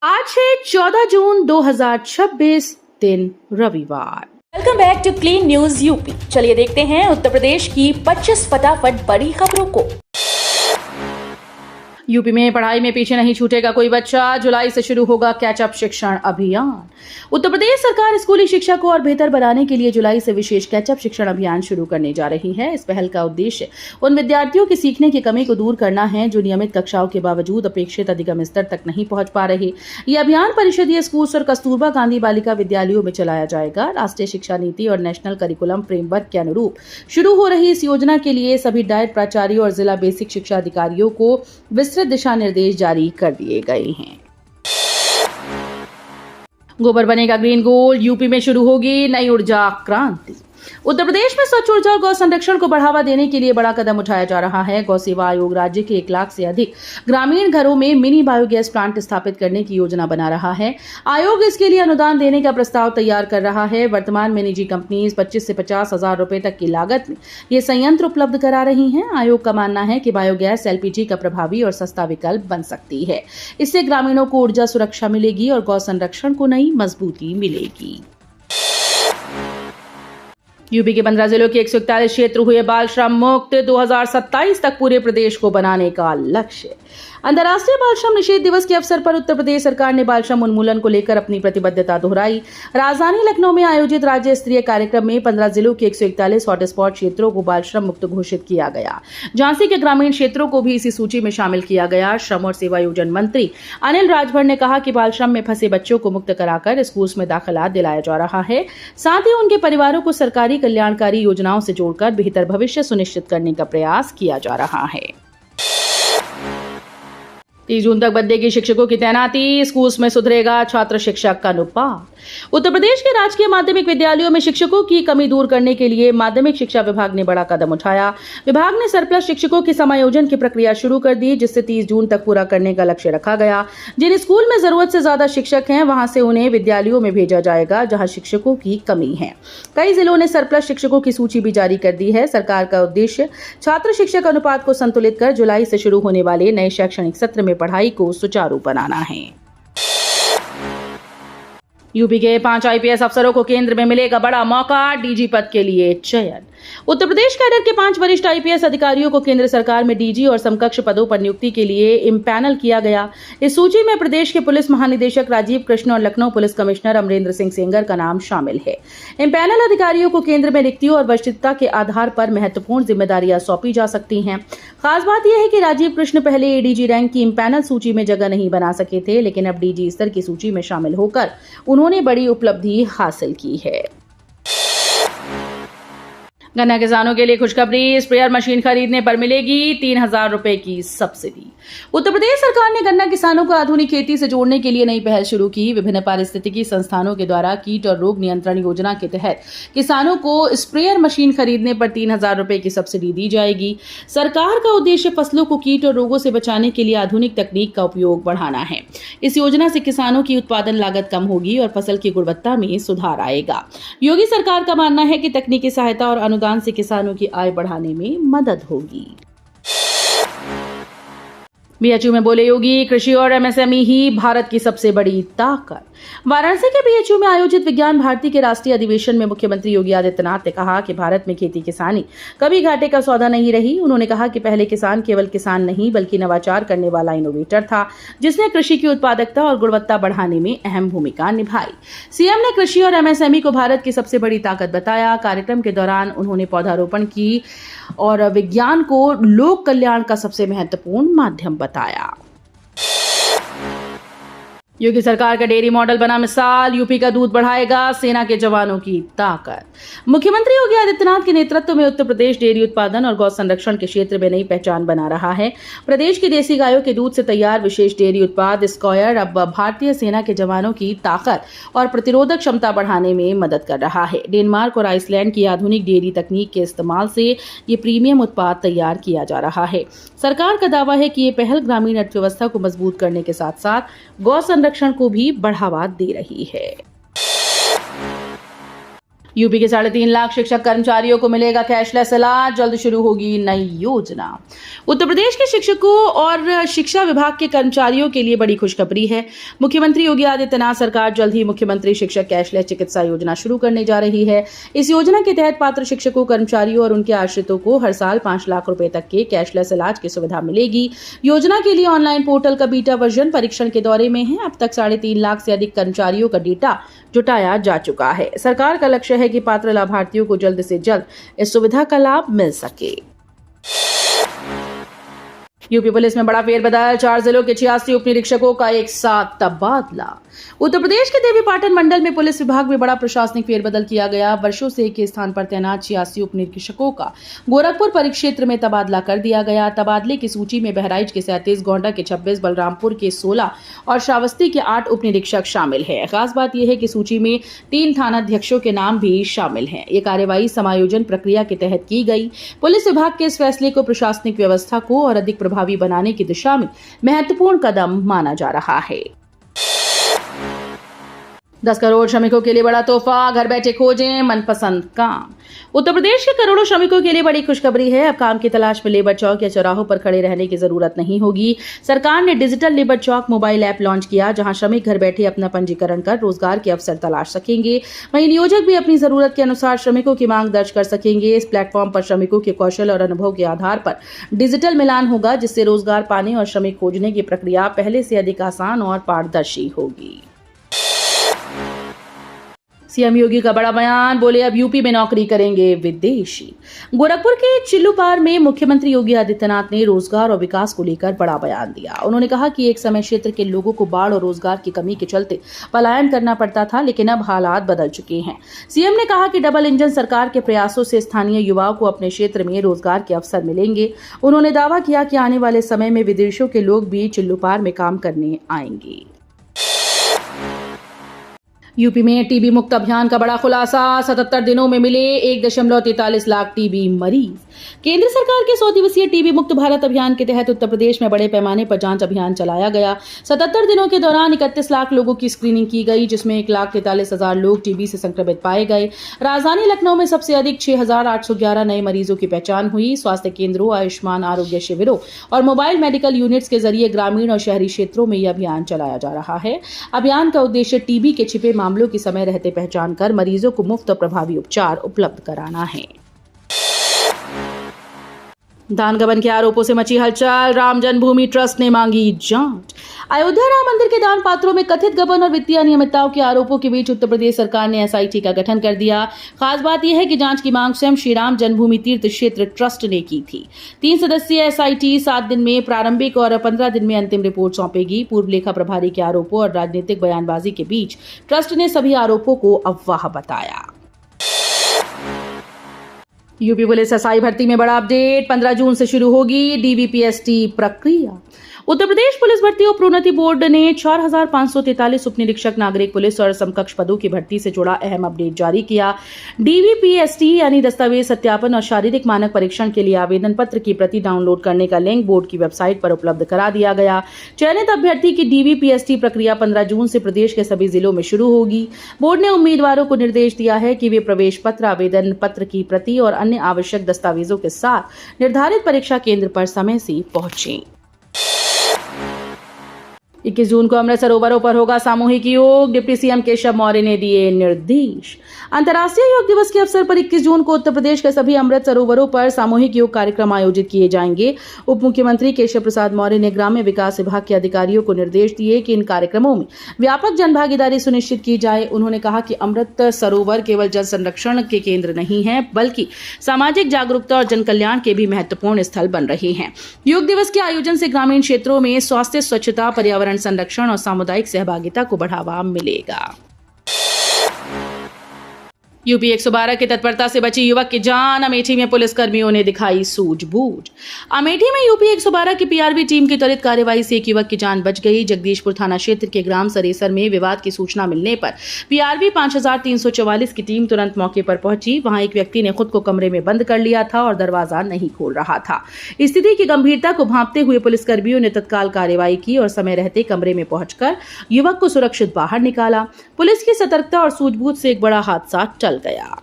आज है 14 जून 2026 दिन रविवार। Welcome back to Clean News UP. चलिए देखते हैं उत्तर प्रदेश की 25 फटाफट बड़ी खबरों को। यूपी में पढ़ाई में पीछे नहीं छूटेगा कोई बच्चा। जुलाई से शुरू होगा कैचअप शिक्षण अभियान। उत्तर प्रदेश सरकार स्कूली शिक्षा को और बेहतर बनाने के लिए जुलाई से विशेष कैचअप शिक्षण अभियान शुरू करने जा रही है। इस पहल का उद्देश्य उन विद्यार्थियों की सीखने की कमी को दूर करना है जो नियमित कक्षाओं के बावजूद अपेक्षित अधिगम स्तर तक नहीं पहुंच पा रहे। यह अभियान परिषदीय स्कूल और कस्तूरबा गांधी बालिका विद्यालयों में चलाया जाएगा। राष्ट्रीय शिक्षा नीति और नेशनल करिकुलम फ्रेमवर्क के अनुरूप शुरू हो रही इस योजना के लिए सभी डायट प्राचार्यों और जिला बेसिक शिक्षा अधिकारियों को विस्तृत दिशा निर्देश जारी कर दिए गए हैं। गोबर बनेगा ग्रीन गोल्ड। यूपी में शुरू होगी नई ऊर्जा क्रांति। उत्तर प्रदेश में स्वच्छ ऊर्जा और गौ संरक्षण को बढ़ावा देने के लिए बड़ा कदम उठाया जा रहा है। गौ सेवा आयोग राज्य के 1 लाख से अधिक ग्रामीण घरों में मिनी बायोगैस प्लांट स्थापित करने की योजना बना रहा है। आयोग इसके लिए अनुदान देने का प्रस्ताव तैयार कर रहा है। वर्तमान में निजी कंपनीज 25 से 50 हजार रुपए तक की लागत में ये संयंत्र उपलब्ध करा रही हैं। आयोग का मानना है कि बायोगैस एलपीजी का प्रभावी और सस्ता विकल्प बन सकती है। इससे ग्रामीणों को ऊर्जा सुरक्षा मिलेगी और गौ संरक्षण को नई मजबूती मिलेगी। यूपी के 15 जिलों के 141 क्षेत्र हुए बाल श्रम मुक्त। 2027 तक पूरे प्रदेश को बनाने का लक्ष्य। अंतर्राष्ट्रीय बाल श्रम निषेध दिवस के अवसर पर उत्तर प्रदेश सरकार ने बाल श्रम उन्मूलन को लेकर अपनी प्रतिबद्धता दोहराई। राजधानी लखनऊ में आयोजित राज्य स्तरीय कार्यक्रम में 15 जिलों के 141 हॉटस्पॉट क्षेत्रों को बाल श्रम मुक्त घोषित किया गया। झांसी के ग्रामीण क्षेत्रों को भी इसी सूची में शामिल किया गया। श्रम और सेवायोजन मंत्री अनिल राजभर ने कहा कि बाल श्रम में फंसे बच्चों को मुक्त कराकर स्कूल में दाखिला दिलाया जा रहा है। साथ ही उनके परिवारों को सरकारी कल्याणकारी योजनाओं से जोड़कर बेहतर भविष्य सुनिश्चित करने का प्रयास किया जा रहा है। 30 जून तक बढ़ेगी शिक्षकों की तैनाती। स्कूल में सुधरेगा छात्र शिक्षक का अनुपात। उत्तर प्रदेश के राजकीय माध्यमिक विद्यालयों में शिक्षकों की कमी दूर करने के लिए माध्यमिक शिक्षा विभाग ने बड़ा कदम उठाया। विभाग ने सरप्लस शिक्षकों की समायोजन की प्रक्रिया शुरू कर दी, जिससे 30 जून तक पूरा करने का लक्ष्य रखा गया। जिन स्कूल में जरूरत से ज्यादा शिक्षक हैं वहां से उन्हें विद्यालयों में भेजा जाएगा जहां शिक्षकों की कमी है। कई जिलों ने सरप्लस शिक्षकों की सूची भी जारी कर दी है। सरकार का उद्देश्य छात्र शिक्षक अनुपात को संतुलित कर जुलाई से शुरू होने वाले नए शैक्षणिक सत्र में पढ़ाई को सुचारू बनाना है। यूपी के 5 आईपीएस अफसरों को केंद्र में मिलेगा बड़ा मौका। डीजी पद के लिए चयन। उत्तर प्रदेश कैडर के 5 वरिष्ठ आईपीएस अधिकारियों को केंद्र सरकार में डीजी और समकक्ष पदों पर नियुक्ति के लिए इम्पैनल किया गया। इस सूची में प्रदेश के पुलिस महानिदेशक राजीव कृष्ण और लखनऊ पुलिस कमिश्नर अमरेंद्र सिंह सेंगर का नाम शामिल है। इम्पैनल अधिकारियों को केंद्र में रिक्तियों और वरिष्ठता के आधार पर महत्वपूर्ण जिम्मेदारियां सौंपी जा सकती हैं। खास बात यह है कि राजीव कृष्ण पहले एडीजी रैंक की इम्पैनल सूची में जगह नहीं बना सके थे, लेकिन अब डीजी स्तर की सूची में शामिल होकर उन्होंने बड़ी उपलब्धि हासिल की है। गन्ना किसानों के लिए खुशखबरी। स्प्रेयर मशीन खरीदने पर मिलेगी 3000 रुपए की सब्सिडी। उत्तर प्रदेश सरकार ने गन्ना किसानों को आधुनिक खेती से जोड़ने के लिए नई पहल शुरू की। विभिन्न पारिस्थितिकी संस्थानों के द्वारा कीट और रोग नियंत्रण योजना के तहत किसानों को स्प्रेयर मशीन खरीदने पर 3000 रुपए की सब्सिडी दी जाएगी। सरकार का उद्देश्य फसलों को कीट और रोगों से बचाने के लिए आधुनिक तकनीक का उपयोग बढ़ाना है। इस योजना से किसानों की उत्पादन लागत कम होगी और फसल की गुणवत्ता में सुधार आएगा। योगी सरकार का मानना है कि तकनीकी सहायता और अनुदान से किसानों की आय बढ़ाने में मदद होगी। बीएचयू में बोले योगी, कृषि और एमएसएमई ही भारत की सबसे बड़ी ताकत। वाराणसी के बीएचयू में आयोजित विज्ञान भारती के राष्ट्रीय अधिवेशन में मुख्यमंत्री योगी आदित्यनाथ ने कहा कि भारत में खेती किसानी कभी घाटे का सौदा नहीं रही। उन्होंने कहा कि पहले किसान केवल किसान नहीं बल्कि नवाचार करने वाला इनोवेटर था, जिसने कृषि की उत्पादकता और गुणवत्ता बढ़ाने में अहम भूमिका निभाई। सीएम ने कृषि और एमएसएमई को भारत की सबसे बड़ी ताकत बताया। कार्यक्रम के दौरान उन्होंने पौधारोपण की और विज्ञान को लोक कल्याण का सबसे महत्वपूर्ण माध्यम बताया। योगी सरकार का डेयरी मॉडल बना मिसाल। यूपी का दूध बढ़ाएगा सेना के जवानों की ताकत। मुख्यमंत्री योगी आदित्यनाथ के नेतृत्व में उत्तर प्रदेश डेयरी उत्पादन और गौ संरक्षण के क्षेत्र में नई पहचान बना रहा है। प्रदेश की देसी गायों के दूध से तैयार विशेष डेयरी उत्पाद स्क्वायर अब भारतीय सेना के जवानों की ताकत और प्रतिरोधक क्षमता बढ़ाने में मदद कर रहा है। डेनमार्क और आइसलैंड की आधुनिक डेयरी तकनीक के इस्तेमाल से ये प्रीमियम उत्पाद तैयार किया जा रहा है। सरकार का दावा है कि ये पहल ग्रामीण अर्थव्यवस्था को मजबूत करने के साथ साथ गौ संरक्षण को भी बढ़ावा दे रही है। यूपी के 3.5 लाख शिक्षक कर्मचारियों को मिलेगा कैशलेस इलाज, जल्द शुरू होगी नई योजना। उत्तर प्रदेश के शिक्षकों और शिक्षा विभाग के कर्मचारियों के लिए बड़ी खुशखबरी है। मुख्यमंत्री योगी आदित्यनाथ सरकार जल्द ही मुख्यमंत्री शिक्षक कैशलेस चिकित्सा योजना शुरू करने जा रही है। इस योजना के तहत पात्र शिक्षकों, कर्मचारियों और उनके आश्रितों को हर साल 5 लाख रुपए तक के कैशलेस इलाज की सुविधा मिलेगी। योजना के लिए ऑनलाइन पोर्टल का बीटा वर्जन परीक्षण के दौरे में है। अब तक 3.5 लाख से अधिक कर्मचारियों का डेटा जुटाया जा चुका है। सरकार का लक्ष्य है कि पात्र लाभार्थियों को जल्द से जल्द इस सुविधा का लाभ मिल सके। यूपी पुलिस में बड़ा फेरबदल, 4 जिलों के 86 उप निरीक्षकों का एक साथ तबादला। उत्तर प्रदेश के देवीपाटन मंडल में पुलिस विभाग में बड़ा प्रशासनिक फेरबदल किया गया। वर्षों से एक ही स्थान पर तैनात 86 उप निरीक्षकों का गोरखपुर परिक्षेत्र में तबादला कर दिया गया। तबादले की सूची में बहराइच के 37, गोंडा के 26, बलरामपुर के 16 और श्रावस्ती के 8 उप निरीक्षक शामिल है। खास बात यह है कि सूची में 3 थानाध्यक्षों के नाम भी शामिल हैं। ये कार्यवाही समायोजन प्रक्रिया के तहत की गई। पुलिस विभाग के इस फैसले को प्रशासनिक व्यवस्था को और अधिक प्रभावी बनाने की दिशा में महत्वपूर्ण कदम माना जा रहा है। 10 करोड़ श्रमिकों के लिए बड़ा तोहफा, घर बैठे खोजें मनपसंद काम। उत्तर प्रदेश के करोड़ों श्रमिकों के लिए बड़ी खुशखबरी है। अब काम की तलाश में लेबर चौक या चौराहों पर खड़े रहने की जरूरत नहीं होगी। सरकार ने डिजिटल लेबर चौक मोबाइल ऐप लॉन्च किया, जहां श्रमिक घर बैठे अपना पंजीकरण कर रोजगार के अवसर तलाश सकेंगे। वहीं नियोजक भी अपनी जरूरत के अनुसार श्रमिकों की मांग दर्ज कर सकेंगे। इस प्लेटफॉर्म पर श्रमिकों के कौशल और अनुभव के आधार पर डिजिटल मिलान होगा, जिससे रोजगार पाने और श्रमिक खोजने की प्रक्रिया पहले से अधिक आसान और पारदर्शी होगी। सीएम योगी का बड़ा बयान, बोले अब यूपी में नौकरी करेंगे विदेशी। गोरखपुर के चिल्लूपार में मुख्यमंत्री योगी आदित्यनाथ ने रोजगार और विकास को लेकर बड़ा बयान दिया। उन्होंने कहा कि एक समय क्षेत्र के लोगों को बाढ़ और रोजगार की कमी के चलते पलायन करना पड़ता था, लेकिन अब हालात बदल चुके हैं। सीएम ने कहा कि डबल इंजन सरकार के प्रयासों से स्थानीय युवाओं को अपने क्षेत्र में रोजगार के अवसर मिलेंगे। उन्होंने दावा किया कि आने वाले समय में विदेशों के लोग भी चिल्लूपार में काम करने आएंगे। यूपी में टीबी मुक्त अभियान का बड़ा खुलासा, 77 दिनों में मिले 1.43 लाख टीबी मरीज। केंद्र सरकार के 100 दिवसीय टीबी मुक्त भारत अभियान के तहत उत्तर प्रदेश में बड़े पैमाने पर जांच अभियान चलाया गया। 77 दिनों के दौरान 31 लाख लोगों की स्क्रीनिंग की गई, जिसमें 1,43,000 लोग टीबी से संक्रमित पाए गए। राजधानी लखनऊ में सबसे अधिक 6,811 नए मरीजों की पहचान हुई। स्वास्थ्य केंद्रों, आयुष्मान आरोग्य शिविरों और मोबाइल मेडिकल यूनिट्स के जरिए ग्रामीण और शहरी क्षेत्रों में यह अभियान चलाया जा रहा है। अभियान का उद्देश्य टीबी के छिपे मामलों की समय रहते पहचान कर मरीजों को मुफ्त और प्रभावी उपचार उपलब्ध कराना है। दान गबन के आरोपों से मची हलचल, राम जन्मभूमि ट्रस्ट ने मांगी जांच। अयोध्या राम मंदिर के दान पात्रों में कथित गबन और वित्तीय अनियमितताओं के आरोपों के बीच उत्तर प्रदेश सरकार ने एसआईटी का गठन कर दिया। खास बात यह है कि जांच की मांग स्वयं श्री राम जन्मभूमि तीर्थ क्षेत्र ट्रस्ट ने की थी। 3 सदस्यीय एसआईटी 7 दिन में प्रारंभिक और 15 दिन में अंतिम रिपोर्ट सौंपेगी। पूर्व लेखा प्रभारी के आरोपों और राजनीतिक बयानबाजी के बीच ट्रस्ट ने सभी आरोपों को अफवाह बताया। यूपी पुलिस एसआई भर्ती में बड़ा अपडेट, 15 जून से शुरू होगी डीवीपीएसटी प्रक्रिया। उत्तर प्रदेश पुलिस भर्ती और प्रोन्नति बोर्ड ने 4,543 उप निरीक्षक नागरिक पुलिस और समकक्ष पदों की भर्ती से जुड़ा अहम अपडेट जारी किया। डीवीपीएसटी यानी दस्तावेज सत्यापन और शारीरिक मानक परीक्षण के लिए आवेदन पत्र की प्रति डाउनलोड करने का लिंक बोर्ड की वेबसाइट पर उपलब्ध करा दिया गया। चयनित अभ्यर्थी की डीवीपीएसटी प्रक्रिया 15 जून से प्रदेश के सभी जिलों में शुरू होगी। बोर्ड ने उम्मीदवारों को निर्देश दिया है कि वे प्रवेश पत्र, आवेदन पत्र की प्रति और अन्य आवश्यक दस्तावेजों के साथ निर्धारित परीक्षा केंद्र पर समय से पहुंचें। 21 जून को अमृत सरोवरों पर होगा सामूहिक योग, डिप्टी सीएम केशव मौर्य ने दिए निर्देश। अंतर्राष्ट्रीय योग दिवस के अवसर पर 21 जून को उत्तर प्रदेश के सभी अमृत सरोवरों पर सामूहिक योग कार्यक्रम आयोजित किए जाएंगे। उप मुख्यमंत्री केशव प्रसाद मौर्य ने ग्राम्य विकास विभाग के अधिकारियों को निर्देश दिए कि इन कार्यक्रमों में व्यापक जनभागीदारी सुनिश्चित की जाए। उन्होंने कहा कि अमृत सरोवर केवल जल संरक्षण के केंद्र नहीं है, बल्कि सामाजिक जागरूकता और जन कल्याण के भी महत्वपूर्ण स्थल बन रहे हैं। योग दिवस के आयोजन से ग्रामीण क्षेत्रों में स्वास्थ्य, स्वच्छता, पर्यावरण संरक्षण और सामुदायिक सहभागिता को बढ़ावा मिलेगा। यूपी 112 की तत्परता से बची युवक की जान, अमेठी में पुलिसकर्मियों ने दिखाई सूझबूझ। अमेठी में यूपी 112 की पीआरवी टीम की त्वरित कार्रवाई से एक युवक की जान बच गई। जगदीशपुर थाना क्षेत्र के ग्राम सरेसर में विवाद की सूचना मिलने पर पीआरवी 5344 की टीम तुरंत मौके पर पहुंची। वहां एक व्यक्ति ने खुद को कमरे में बंद कर लिया था और दरवाजा नहीं खोल रहा था। स्थिति की गंभीरता को भांपते हुए पुलिसकर्मियों ने तत्काल कार्रवाई की और समय रहते कमरे में पहुंचकर युवक को सुरक्षित बाहर निकाला। पुलिस की सतर्कता और सूझबूझ से एक बड़ा हादसा टल चल गया।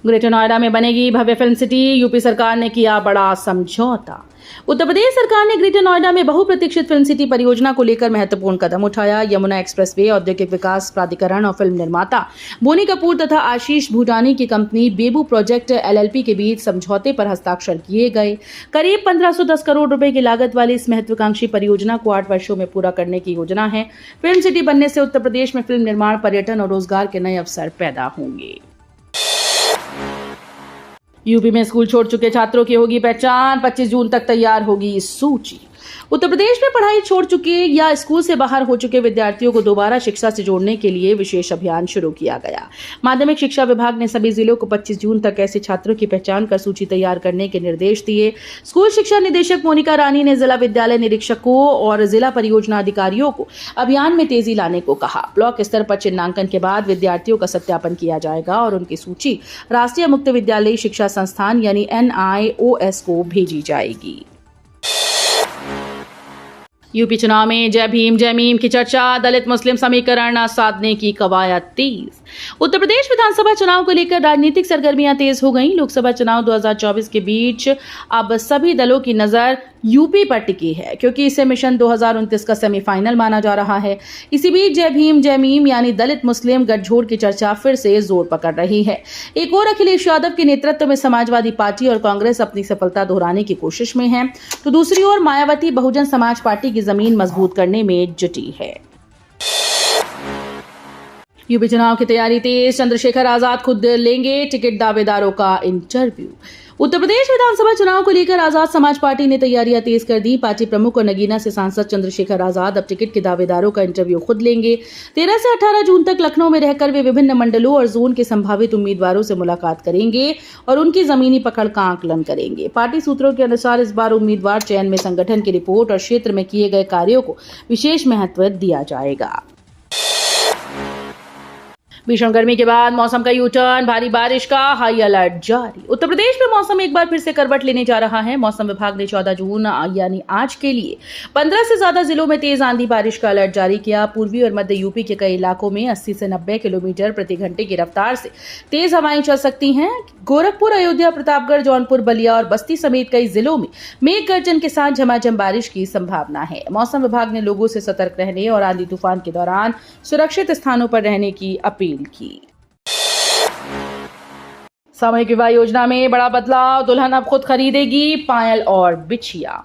ग्रेटर नोएडा में बनेगी भव्य फिल्म सिटी, यूपी सरकार ने किया बड़ा समझौता। उत्तर प्रदेश सरकार ने ग्रेटर नोएडा में बहुप्रतीक्षित फिल्म सिटी परियोजना को लेकर महत्वपूर्ण कदम उठाया। यमुना एक्सप्रेसवे औद्योगिक विकास प्राधिकरण और फिल्म निर्माता बोनी कपूर तथा आशीष भूटानी की कंपनी बेबू प्रोजेक्ट LLP के बीच समझौते पर हस्ताक्षर किए गए। करीब 1510 करोड़ रुपए की लागत वाली इस महत्वाकांक्षी परियोजना को 8 वर्षों में पूरा करने की योजना है। फिल्म सिटी बनने से उत्तर प्रदेश में फिल्म निर्माण, पर्यटन और रोजगार के नए अवसर पैदा होंगे। यूपी में स्कूल छोड़ चुके छात्रों की होगी पहचान, 25 जून तक तैयार होगी सूची। उत्तर प्रदेश में पढ़ाई छोड़ चुके या स्कूल से बाहर हो चुके विद्यार्थियों को दोबारा शिक्षा से जोड़ने के लिए विशेष अभियान शुरू किया गया। माध्यमिक शिक्षा विभाग ने सभी जिलों को 25 जून तक ऐसे छात्रों की पहचान कर सूची तैयार करने के निर्देश दिए। स्कूल शिक्षा निदेशक मोनिका रानी ने जिला विद्यालय निरीक्षकों और जिला परियोजना अधिकारियों को अभियान में तेजी लाने को कहा। ब्लॉक स्तर पर चिन्हांकन के बाद विद्यार्थियों का सत्यापन किया जाएगा और उनकी सूची राष्ट्रीय मुक्त विद्यालयी शिक्षा संस्थान यानी NIOS को भेजी जाएगी। यूपी चुनाव में जय भीम जय मीम की चर्चा, दलित मुस्लिम समीकरण साधने की कवायद तेज। उत्तर प्रदेश विधानसभा चुनाव को लेकर राजनीतिक सरगर्मियां तेज हो गईं। लोकसभा चुनाव 2024 के बीच अब सभी दलों की नजर यूपी पर टिकी है, क्योंकि इसे मिशन 2029 का सेमीफाइनल माना जा रहा है। इसी बीच जय भीम जय मीम यानी दलित मुस्लिम गठजोड़ की चर्चा फिर से जोर पकड़ रही है। एक और अखिलेश यादव के नेतृत्व में समाजवादी पार्टी और कांग्रेस अपनी सफलता दोहराने की कोशिश में है, तो दूसरी ओर मायावती बहुजन समाज पार्टी की जमीन मजबूत करने में जुटी है। यूपी चुनाव की तैयारी तेज, चंद्रशेखर आजाद खुद लेंगे टिकट दावेदारों का इंटरव्यू। उत्तर प्रदेश विधानसभा चुनाव को लेकर आजाद समाज पार्टी ने तैयारियां तेज कर दी। पार्टी प्रमुख और नगीना से सांसद चंद्रशेखर आजाद अब टिकट के दावेदारों का इंटरव्यू खुद लेंगे। 13 से 18 जून तक लखनऊ में रहकर वे विभिन्न मंडलों और जोन के संभावित उम्मीदवारों से मुलाकात करेंगे और उनकी जमीनी पकड़ का आकलन करेंगे। पार्टी सूत्रों के अनुसार इस बार उम्मीदवार चयन में संगठन की रिपोर्ट और क्षेत्र में किए गए कार्यों को विशेष महत्व दिया जाएगा। भीषण गर्मी के बाद मौसम का यूटर्न, भारी बारिश का हाई अलर्ट जारी। उत्तर प्रदेश में मौसम एक बार फिर से करवट लेने जा रहा है। मौसम विभाग ने 14 जून यानी आज के लिए 15 से ज्यादा जिलों में तेज आंधी बारिश का अलर्ट जारी किया। पूर्वी और मध्य यूपी के कई इलाकों में 80 से 90 किलोमीटर प्रति घंटे की रफ्तार से तेज हवाएं चल सकती हैं। गोरखपुर, अयोध्या, प्रतापगढ़, जौनपुर, बलिया और बस्ती समेत कई जिलों में मेघ गर्जन के साथ झमाझम बारिश की संभावना है। मौसम विभाग ने लोगों से सतर्क रहने और आंधी तूफान के दौरान सुरक्षित स्थानों पर रहने की अपील की। सामूहिक विवाह योजना में बड़ा बदलाव, दुल्हन अब खुद खरीदेगी पायल और बिछिया।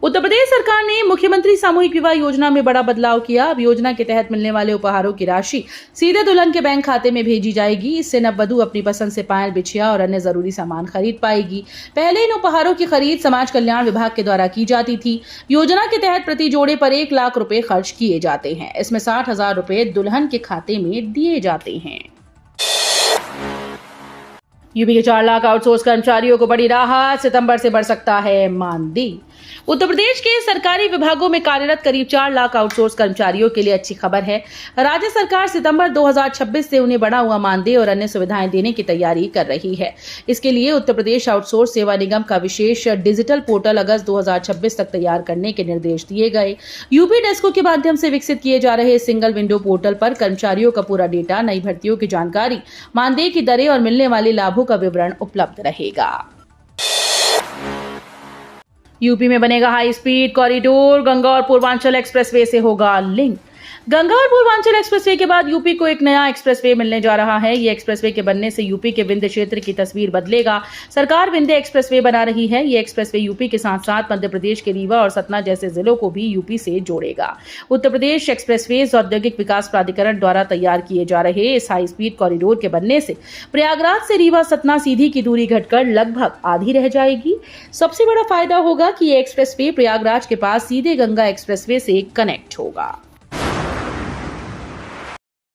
उत्तर प्रदेश सरकार ने मुख्यमंत्री सामूहिक विवाह योजना में बड़ा बदलाव किया। अब योजना के तहत मिलने वाले उपहारों की राशि सीधे दुल्हन के बैंक खाते में भेजी जाएगी। इससे नववधु अपनी पसंद से पायल, बिछिया और अन्य जरूरी सामान खरीद पाएगी। पहले इन उपहारों की खरीद समाज कल्याण विभाग के द्वारा की जाती थी। योजना के तहत प्रति जोड़े पर 1 लाख रुपए खर्च किए जाते हैं। इसमें 60,000 रुपए दुल्हन के खाते में दिए जाते हैं। यूपी के 4 लाख आउटसोर्स कर्मचारियों को बड़ी राहत, सितंबर से बढ़ सकता है मानदेय। उत्तर प्रदेश के सरकारी विभागों में कार्यरत करीब 4 लाख आउटसोर्स कर्मचारियों के लिए अच्छी खबर है। राज्य सरकार सितंबर 2026 से उन्हें बढ़ा हुआ मानदेय और अन्य सुविधाएं देने की तैयारी कर रही है। इसके लिए उत्तर प्रदेश आउटसोर्स सेवा निगम का विशेष डिजिटल पोर्टल अगस्त 2026 तक तैयार करने के निर्देश दिए गए। यूपी डेस्को के माध्यम से विकसित किए जा रहे सिंगल विंडो पोर्टल पर कर्मचारियों का पूरा डेटा, नई भर्तियों की जानकारी, मानदेय की दरें और मिलने वाले लाभों का विवरण उपलब्ध रहेगा। यूपी में बनेगा हाई स्पीड कॉरिडोर, गंगा और पूर्वांचल एक्सप्रेसवे से होगा लिंक। गंगा और पूर्वांचल एक्सप्रेसवे के बाद यूपी को एक नया एक्सप्रेसवे मिलने जा रहा है। ये एक्सप्रेसवे के बनने से यूपी के विंध्य क्षेत्र की तस्वीर बदलेगा। सरकार विंध्य एक्सप्रेसवे बना रही है। ये एक्सप्रेसवे यूपी के साथ साथ मध्य प्रदेश के रीवा और सतना जैसे जिलों को भी यूपी से जोड़ेगा। उत्तर प्रदेश एक्सप्रेसवेज औद्योगिक विकास प्राधिकरण द्वारा तैयार किए जा रहे इस हाई स्पीड कॉरिडोर के बनने से प्रयागराज से रीवा सतना सीधी की दूरी घटकर लगभग आधी रह जाएगी। सबसे बड़ा फायदा होगा कि ये एक्सप्रेसवे प्रयागराज के पास सीधे गंगा एक्सप्रेसवे से कनेक्ट होगा।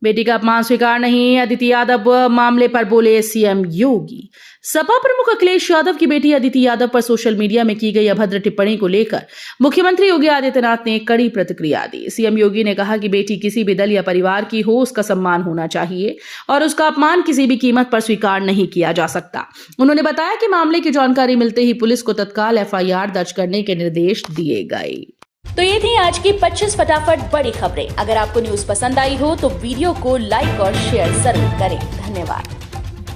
बेटी का अपमान स्वीकार नहीं, अदिति यादव मामले पर बोले सीएम योगी। सपा प्रमुख अखिलेश यादव की बेटी अदिति यादव पर सोशल मीडिया में की गई अभद्र टिप्पणी को लेकर मुख्यमंत्री योगी आदित्यनाथ ने कड़ी प्रतिक्रिया दी। सीएम योगी ने कहा कि बेटी किसी भी दल या परिवार की हो, उसका सम्मान होना चाहिए और उसका अपमान किसी भी कीमत पर स्वीकार नहीं किया जा सकता। उन्होंने बताया कि मामले की जानकारी मिलते ही पुलिस को तत्काल FIR दर्ज करने के निर्देश दिए गए। तो ये थी आज की 25 फटाफट बड़ी खबरें। अगर आपको न्यूज पसंद आई हो तो वीडियो को लाइक और शेयर जरूर करें। धन्यवाद।